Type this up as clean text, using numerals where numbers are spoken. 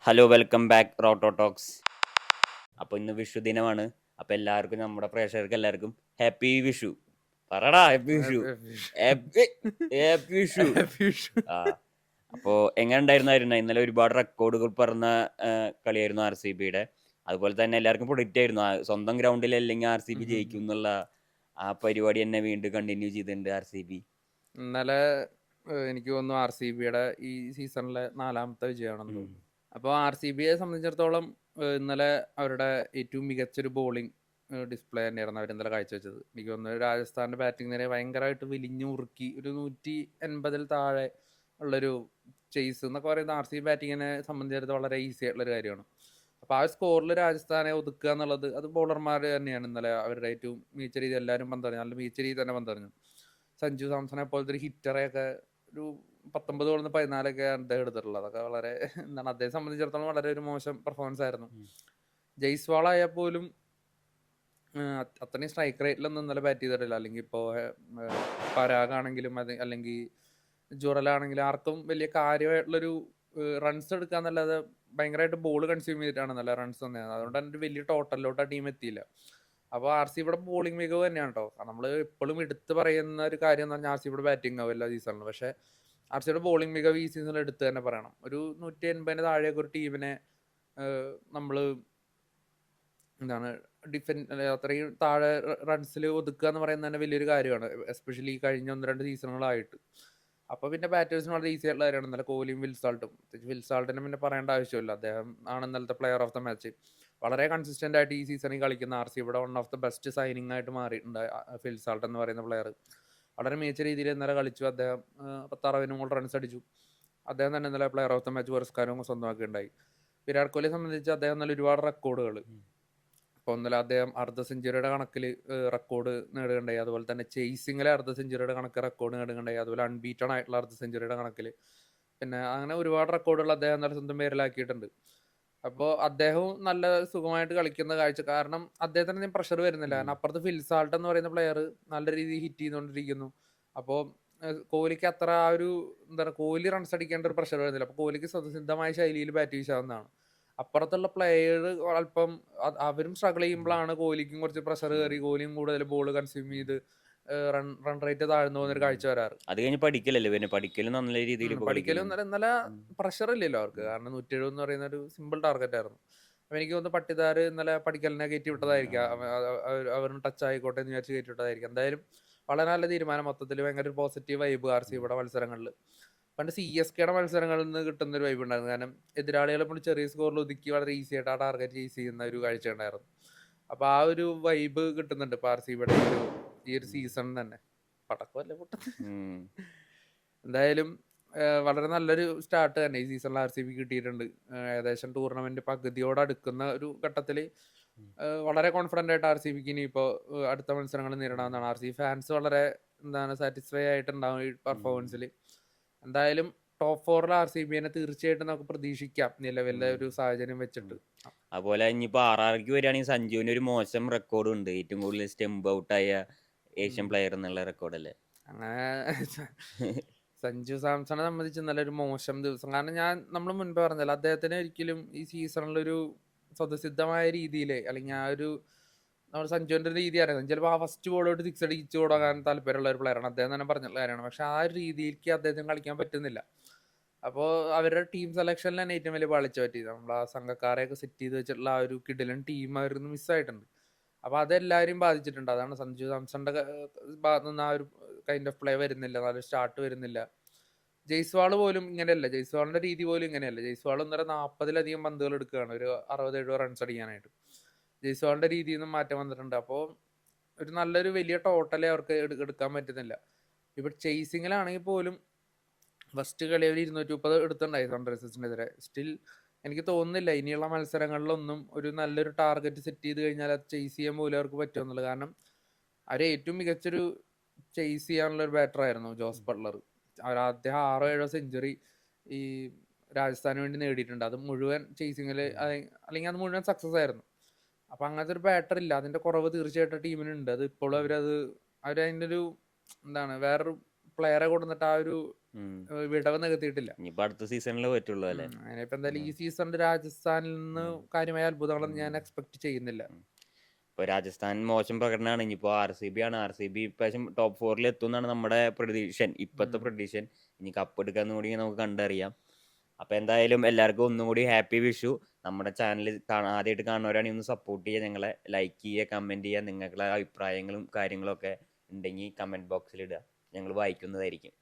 Hello welcome back Roto talks. അപ്പോൾ ഇന്ന് വിഷു ദിനമാണ്. അപ്പോൾ എല്ലാവർക്കും നമ്മുടെ പ്രേക്ഷകർക്ക് എല്ലാവർക്കും ഹാപ്പി വിഷു. പറടാ happy Vishu. Happy happy Vishu. ആ അപ്പോൾ എങ്ങനെ ഉണ്ടായിരുന്നായിരുന്നു ഇന്നലെ? ഒരുപാട് റെക്കോർഡുകൾ പറഞ്ഞ കളിയായിരുന്നു ആർ സി ബിയുടെ. അതുപോലെ തന്നെ എല്ലാവർക്കും പ്രൊഡിക്റ്റ് ആയിരുന്നു സ്വന്തം ഗ്രൗണ്ടിൽ അല്ലെങ്കിൽ ആർ സി ബി ജയിക്കും എന്നുള്ള ആ പരിപാടി തന്നെ വീണ്ടും കണ്ടിന്യൂ ചെയ്തിട്ടുണ്ട് ആർ സി ബി. ഇന്നലെ എനിക്ക് തോന്നുന്നു ആർ സി ബിയുടെ ഈ സീസണിലെ 4ാമത്തെ വിജയമാണെന്ന് തോന്നുന്നു. അപ്പോൾ ആർ സി ബിയെ സംബന്ധിച്ചിടത്തോളം ഇന്നലെ അവരുടെ ഏറ്റവും മികച്ചൊരു ബോളിംഗ് ഡിസ്പ്ലേ തന്നെയായിരുന്നു അവർ ഇന്നലെ കാഴ്ചവെച്ചത്. എനിക്ക് തോന്നുന്നു രാജസ്ഥാൻ്റെ ബാറ്റിംഗ് നിരയെ ഭയങ്കരമായിട്ട് വലിഞ്ഞുറുക്കി ഒരു 180 താഴെ ഉള്ളൊരു ചേസ് എന്നൊക്കെ പറയുന്നത് ആർ സി ബി ബാറ്റിങ്ങിനെ സംബന്ധിച്ചിടത്തോളം വളരെ ഈസി ആയിട്ടുള്ളൊരു കാര്യമാണ്. അപ്പോൾ ആ സ്കോറിൽ രാജസ്ഥാനെ ഒതുക്കുക എന്നുള്ളത് അത് ബോളർമാർ തന്നെയാണ് ഇന്നലെ അവരുടെ ഏറ്റവും മികച്ച രീതി. എല്ലാവരും പന്തറിഞ്ഞു, നല്ല മികച്ച രീതി തന്നെ പന്തറിഞ്ഞു. സഞ്ജു സാംസണെ പോലത്തെ ഒരു ഹിറ്ററെയൊക്കെ ഒരു 19 ബോളിൽ 14 അദ്ദേഹം എടുത്തിട്ടുള്ളത്. അതൊക്കെ വളരെ എന്താണ് അദ്ദേഹത്തെ സംബന്ധിച്ചിടത്തോളം വളരെ ഒരു മോശം പെർഫോമൻസ് ആയിരുന്നു. ജയ്സ്വാൾ ആയാൽ പോലും അത്രയും സ്ട്രൈക്ക് റേറ്റിലൊന്നും ഇന്നലെ ബാറ്റ് ചെയ്തിട്ടില്ല. അല്ലെങ്കിൽ ഇപ്പോൾ പരാഗാണെങ്കിലും അല്ലെങ്കിൽ ജുറലാണെങ്കിലും ആർക്കും വലിയ കാര്യമായിട്ടുള്ളൊരു റൺസ് എടുക്കാന്നല്ലാതെ ഭയങ്കരമായിട്ട് ബോൾ കൺസ്യൂം ചെയ്തിട്ടാണ് നല്ല റൺസ് തന്നെയാണ്. അതുകൊണ്ട് തന്നെ ഒരു വലിയ ടോട്ടലിലോട്ട് ആ ടീം എത്തിയില്ല. അപ്പോൾ ആർ സി ഇവിടെ ബോളിംഗ് മികവ് തന്നെയാണ് കേട്ടോ. നമ്മൾ എപ്പോഴും എടുത്ത് പറയുന്ന ഒരു കാര്യം എന്ന് പറഞ്ഞാൽ ആർ സി ഇവിടെ ബാറ്റിംഗ് ആവും എല്ലാ സീസണിലും. പക്ഷേ ആർ സിയുടെ ബോളിംഗ് മികവ് ഈ സീസണിൽ എടുത്ത് തന്നെ പറയണം. ഒരു 180 താഴെയൊക്കെ ഒരു ടീമിനെ നമ്മൾ എന്താണ് അത്രയും താഴെ റൺസിൽ ഒതുക്കുക എന്ന് പറയുന്നത് തന്നെ വലിയൊരു കാര്യമാണ്, എസ്പെഷ്യലി കഴിഞ്ഞ 1-2 സീസണുകളായിട്ട്. അപ്പോൾ പിന്നെ ബാറ്റേഴ്സിന് വളരെ ഈസി ആയിട്ടുള്ള കാര്യമാണ്. ഇന്നലെ കോഹ്ലിയും വിൽസാൾട്ടിനും പിന്നെ പറയേണ്ട ആവശ്യമില്ല. അദ്ദേഹം ആണ് ഇന്നലത്തെ പ്ലെയർ ഓഫ് ദ മാച്ച്. വളരെ കൺസിസ്റ്റൻ്റ് ആയിട്ട് ഈ സീസണിൽ കളിക്കുന്ന ആർ സി ഇവിടെ one of the best signing ആയിട്ട് മാറിയിട്ടുണ്ട് ഫിൽസാൾട്ട് എന്ന് പറയുന്ന പ്ലെയർ. വളരെ മികച്ച രീതിയിൽ ഇന്നലെ കളിച്ചു. അദ്ദേഹം 60 റൺസ് അടിച്ചു. അദ്ദേഹം തന്നെ ഇന്നലെ പ്ലെയർ ഓഫ് ദ മാച്ച് പുരസ്കാരവും സ്വന്തമാക്കുകയുണ്ടായി. വിരാട് കോഹ്ലിയെ സംബന്ധിച്ച് അദ്ദേഹം നല്ല ഒരുപാട് റെക്കോർഡുകൾ, ഇപ്പോൾ ഇന്നലെ അദ്ദേഹം അർദ്ധ സെഞ്ചുറിയുടെ കണക്കിൽ റെക്കോർഡ് നേടുകയുണ്ടായി. അതുപോലെ തന്നെ ചേസിങ്ങിലെ അർദ്ധ സെഞ്ചുറിയുടെ കണക്ക് റെക്കോർഡ് നേടുകയുണ്ടായി. അതുപോലെ അൺബീറ്റൺ ആയിട്ടുള്ള അർദ്ധ സെഞ്ചുറിയുടെ കണക്കിൽ പിന്നെ അങ്ങനെ ഒരുപാട് റെക്കോർഡുകൾ അദ്ദേഹം നല്ല സ്വന്തം പേരിലാക്കിയിട്ടുണ്ട്. അപ്പോൾ അദ്ദേഹവും നല്ല സുഖമായിട്ട് കളിക്കുന്ന കാഴ്ച. കാരണം അദ്ദേഹത്തിന് പ്രഷർ വരുന്നില്ല. കാരണം അപ്പുറത്ത് ഫിൽസാൾട്ട് എന്ന് പറയുന്ന പ്ലെയർ നല്ല രീതിയിൽ ഹിറ്റ് ചെയ്തുകൊണ്ടിരിക്കുന്നു. അപ്പോൾ കോഹ്ലിക്ക് അത്ര ആ ഒരു എന്താണ് കോഹ്ലി റൺസ് അടിക്കേണ്ട ഒരു പ്രഷർ വരുന്നില്ല. അപ്പോൾ കോഹ്ലിക്ക് സ്വതസിദ്ധമായ ശൈലിയിൽ ബാറ്റ് വീശാവുന്നതാണ്. അപ്പുറത്തുള്ള പ്ലെയർ അല്പം അവരും സ്ട്രഗിൾ ചെയ്യുമ്പോഴാണ് കോഹ്ലിക്കും കുറച്ച് പ്രഷർ കയറി കോഹ്ലിയും കൂടുതൽ ബോൾ കൺസ്യൂം ചെയ്ത് റൺ റേറ്റ് താഴ്ന്നു പോകുന്നൊരു കാഴ്ച വരാറ്. അത് കഴിഞ്ഞ് പഠിക്കലല്ലേ പിന്നെ പഠിക്കലും നല്ല രീതിയിൽ പഠിക്കലും ഇന്നലെ പ്രഷർ ഇല്ലല്ലോ അവർക്ക്. കാരണം 170 എന്ന് പറയുന്ന ഒരു സിമ്പിൾ ടാർഗറ്റ് ആയിരുന്നു. അപ്പൊ എനിക്ക് തോന്നുന്നു പട്ടിദാർ ഇന്നലെ പഠിക്കലിനെ കയറ്റി വിട്ടതായിരിക്കാം. അവരും ടച്ച് ആയിക്കോട്ടെ എന്ന് വിചാരിച്ച് കയറ്റി വിട്ടതായിരിക്കും. എന്തായാലും വളരെ നല്ല തീരുമാനം. മൊത്തത്തിൽ ഭയങ്കര ഒരു പോസിറ്റീവ് വൈബ് ആർ സി ഇവിടെ മത്സരങ്ങളിൽ. പണ്ട് സി എസ് കെയുടെ മത്സരങ്ങളിൽ നിന്ന് കിട്ടുന്ന ഒരു വൈബ് ഉണ്ടായിരുന്നു. കാരണം എതിരാളികളെ കൊണ്ട് ചെറിയ സ്കോറിൽ ഒതുക്കി വളരെ ഈസി ആയിട്ട് ആ ടാർഗറ്റ് ചേസ് ചെയ്യുന്ന ഒരു കാഴ്ച ഉണ്ടായിരുന്നു. അപ്പൊ ആ ഒരു വൈബ് കിട്ടുന്നുണ്ട് ഇപ്പൊ ആർ സി ബിയുടെ ഈ ഒരു സീസൺ തന്നെ. പടക്കമല്ലേ പൊട്ടുന്നത്. എന്തായാലും വളരെ നല്ലൊരു സ്റ്റാർട്ട് തന്നെ ഈ സീസണിൽ ആർ സി ബി കിട്ടിയിട്ടുണ്ട്. ഏകദേശം ടൂർണമെന്റ് പകുതിയോട് അടുക്കുന്ന ഒരു ഘട്ടത്തിൽ വളരെ കോൺഫിഡന്റ് ആയിട്ട് ആർ സി ബിക്ക് ഇനി ഇപ്പോൾ അടുത്ത മത്സരങ്ങൾ നേരിടാവുന്നതാണ്. ആർ സി ഫാൻസ് വളരെ സാറ്റിസ്ഫൈ ആയിട്ടുണ്ടാവും ഈ പെർഫോമൻസിൽ. എന്തായാലും ടോപ്പ് 4 ആർ സി ബിനെ തീർച്ചയായിട്ടും നമുക്ക് പ്രതീക്ഷിക്കാം നിലവിലെ ഒരു സാഹചര്യം വെച്ചിട്ട്. അതുപോലെ ഇനിയിപ്പോൾ RRക്ക് വരികയാണെങ്കിൽ സഞ്ജുവിന് ഒരു മോശം റെക്കോർഡ് ഉണ്ട്, ഏറ്റവും കൂടുതൽ സ്റ്റെമ്പ് ഔട്ടായ ഏഷ്യൻ പ്ലെയർ എന്നുള്ള റെക്കോർഡല്ലേ. അങ്ങനെ സഞ്ജു സാംസണെ സംബന്ധിച്ച് നല്ലൊരു മോശം ദിവസം. കാരണം നമ്മൾ മുൻപേ പറഞ്ഞല്ലോ, അദ്ദേഹത്തിന് ഒരിക്കലും ഈ സീസണിലൊരു സ്വതസിദ്ധമായ രീതിയിൽ അല്ലെങ്കിൽ ആ ഒരു നമ്മൾ സഞ്ജുവിൻ്റെ രീതി അറിയാം. ചിലപ്പോൾ ആ ഫസ്റ്റ് ബോളോട്ട് 6 അടിച്ചു കൊടുക്കാൻ താല്പര്യമുള്ള ഒരു പ്ലെയറാണ്. അദ്ദേഹം തന്നെ പറഞ്ഞിട്ടുള്ള കാര്യമാണ്. പക്ഷെ ആ ഒരു രീതിയിലേക്ക് അദ്ദേഹത്തിന് കളിക്കാൻ പറ്റുന്നില്ല. അപ്പോൾ അവരുടെ ടീം സെലക്ഷനിൽ തന്നെ ഏറ്റവും വലിയ പാളിച്ച പറ്റി. നമ്മൾ ആ സംഘക്കാരെയൊക്കെ സെറ്റ് ചെയ്ത് വെച്ചിട്ടുള്ള ആ ഒരു കിടിലൻ ടീം അവരിന്ന് മിസ്സായിട്ടുണ്ട്. അപ്പോൾ അതെല്ലാവരെയും ബാധിച്ചിട്ടുണ്ട്. അതാണ് സഞ്ജു സാംസണിന്റെ ഭാഗത്തു നിന്ന് ആ ഒരു കൈൻഡ് ഓഫ് പ്ലേ വരുന്നില്ല, നല്ലൊരു സ്റ്റാർട്ട് വരുന്നില്ല. ജയ്സ്വാൾ പോലും ഇങ്ങനെയല്ല, ജയ്സ്വാളിന്റെ രീതി പോലും ഇങ്ങനെയല്ല. ജയ്സ്വാൾ ഇന്നലെ 40-ലധികം പന്തുകൾ എടുക്കുകയാണ് ഒരു 60-70 റൺസ് അടിക്കാനായിട്ട്. ജയ്സ്വാളിന്റെ രീതിയിൽ നിന്നും മാറ്റം വന്നിട്ടുണ്ട്. അപ്പോൾ ഒരു നല്ലൊരു വലിയ ടോട്ടലേ അവർക്ക് എടുക്കാൻ പറ്റുന്നില്ല. ഇപ്പോൾ ചേസിങ്ങിലാണെങ്കിൽ പോലും ഫസ്റ്റ് കളി അവർ 230 എടുത്തിട്ടുണ്ടായി സൺറൈസേഴ്സിനെതിരെ. സ്റ്റിൽ എനിക്ക് തോന്നുന്നില്ല ഇനിയുള്ള മത്സരങ്ങളിലൊന്നും ഒരു നല്ലൊരു ടാർഗറ്റ് സെറ്റ് ചെയ്ത് കഴിഞ്ഞാൽ അത് ചേസ് ചെയ്യാൻ പോലും അവർക്ക് പറ്റുമെന്നുള്ളത്. കാരണം അവർ ഏറ്റവും മികച്ചൊരു ചേസ് ചെയ്യാനുള്ള ഒരു ബാറ്റർ ആയിരുന്നു ജോസ് ബട്ട്ലർ. അദ്ദേഹം 6-7 സെഞ്ചുറി ഈ രാജസ്ഥാന് വേണ്ടി നേടിയിട്ടുണ്ട്. അത് മുഴുവൻ ചേസിങ്ങിൽ അല്ലെങ്കിൽ അത് മുഴുവൻ സക്സസ് ആയിരുന്നു. അപ്പം അങ്ങനത്തെ ഒരു ബാറ്റർ ഇല്ല. അതിൻ്റെ കുറവ് തീർച്ചയായിട്ടും ടീമിനുണ്ട്. അത് ഇപ്പോഴും അവരതിൻ്റെ ഒരു വേറൊരു പ്ലെയറെ കൊടുത്തിട്ട് ആ ഒരു ഉം. വിടവ് നികത്തിയിട്ടില്ല. ഇനിയിപ്പോ അടുത്ത സീസണിൽ പറ്റുള്ളൂ അല്ലേ? അങ്ങനെ ഇപ്പൊ എന്തായാലും ഈ ഉം. സീസണിൽ രാജസ്ഥാനിൽ നിന്ന് ഉം. കാര്യമായ അത്ഭുതങ്ങളൊന്നും ഞാൻ ഉം. എക്സ്പെക്ട് ചെയ്യുന്നില്ല. ഉം. ഇപ്പൊ രാജസ്ഥാൻ മോശം പ്രകടനമാണ്. ഇനിയിപ്പോ RCB ആണ്. RCB ഇപ്രാവശ്യം ടോപ്പ് 4 എത്തും എന്നാണ് നമ്മുടെ പ്രഡിഷൻ, ഇപ്പോഴത്തെ ഉം. പ്രഡിഷൻ. ഇനി കപ്പ് എടുക്കാന്ന് കൂടി നമുക്ക് കണ്ടറിയാം. അപ്പൊ എന്തായാലും എല്ലാവർക്കും ഒന്നും കൂടി ഹാപ്പി വിഷു. നമ്മുടെ ചാനൽ ആദ്യമായിട്ട് കാണുന്നവരാണെങ്കിൽ ഒന്ന് സപ്പോർട്ട് ചെയ്യുക, ഞങ്ങളെ ലൈക്ക് ചെയ്യുക, കമന്റ് ചെയ്യുക. നിങ്ങളുടെ അഭിപ്രായങ്ങളും കാര്യങ്ങളും ഒക്കെ ഉണ്ടെങ്കിൽ കമന്റ് ബോക്സിൽ ഇടുക, ഞങ്ങൾ വായിക്കുന്നതായിരിക്കും.